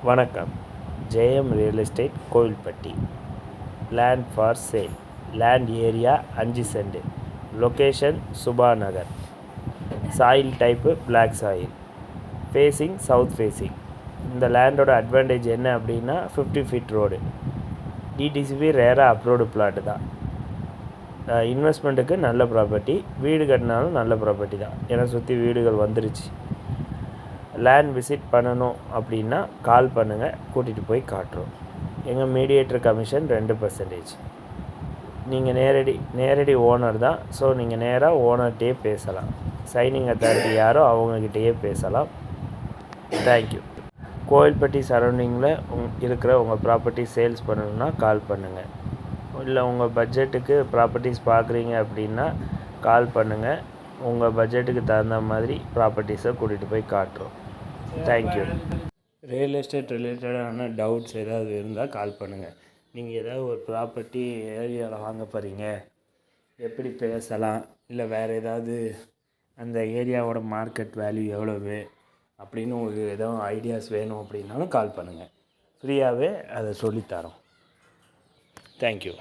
வணக்கம். Jayam real estate Kovilpatti. Land for sale. Land area 5 cent. Location Suba Nagar. Soil type black soil. Facing south facing. இந்த லேண்டோட அட்வான்டேஜ் என்ன அப்படின்னா 50 ஃபீட் ரோடு. டிடிசிபி ரேராக அப்ரோடு பிளாட்டு தான். இன்வெஸ்ட்மெண்ட்டுக்கு நல்ல ப்ராப்பர்ட்டி. வீடு கட்டினாலும் நல்ல ப்ராப்பர்ட்டி தான். ஏன்னா சுற்றி வீடுகள் வந்துருச்சு. லேண்ட் விசிட் பண்ணணும் அப்படின்னா கால் பண்ணுங்கள், கூட்டிகிட்டு போய் காட்டுறோம். எங்கள் மீடியேட்டர் கமிஷன் 2%. நீங்கள் நேரடி ஓனர் தான். ஸோ நீங்கள் நேராக ஓனர்கிட்டயே பேசலாம். சைனிங் அத்தாரிட்டி யாரோ அவங்கக்கிட்டேயே பேசலாம். தேங்க்யூ. கோவில்பட்டி சரௌண்டிங்கில் இருக்கிற உங்கள் ப்ராப்பர்ட்டி சேல்ஸ் பண்ணணுன்னா கால் பண்ணுங்கள். இல்லை உங்கள் பட்ஜெட்டுக்கு ப்ராப்பர்ட்டிஸ் பார்க்குறீங்க அப்படின்னா கால் பண்ணுங்கள். உங்கள் பட்ஜெட்டுக்கு தகுந்த மாதிரி ப்ராப்பர்ட்டிஸை கூட்டிகிட்டு போய் காட்டுறோம். தேங்க்யூ. ரியல் எஸ்டேட் ரிலேட்டடான டவுட்ஸ் ஏதாவது இருந்தால் கால் பண்ணுங்கள். நீங்கள் ஏதாவது ஒரு ப்ராப்பர்ட்டி ஏரியாவில் வாங்க போகிறீங்க, எப்படி பேசலாம், இல்லை வேறு ஏதாவது அந்த ஏரியாவோட மார்க்கெட் வேல்யூ எவ்வளவு அப்படின்னு உங்களுக்கு ஏதாவது ஐடியாஸ் வேணும் அப்படின்னாலும் கால் பண்ணுங்கள். ஃப்ரீயாகவே அதை சொல்லித்தரோம். தேங்க்யூ.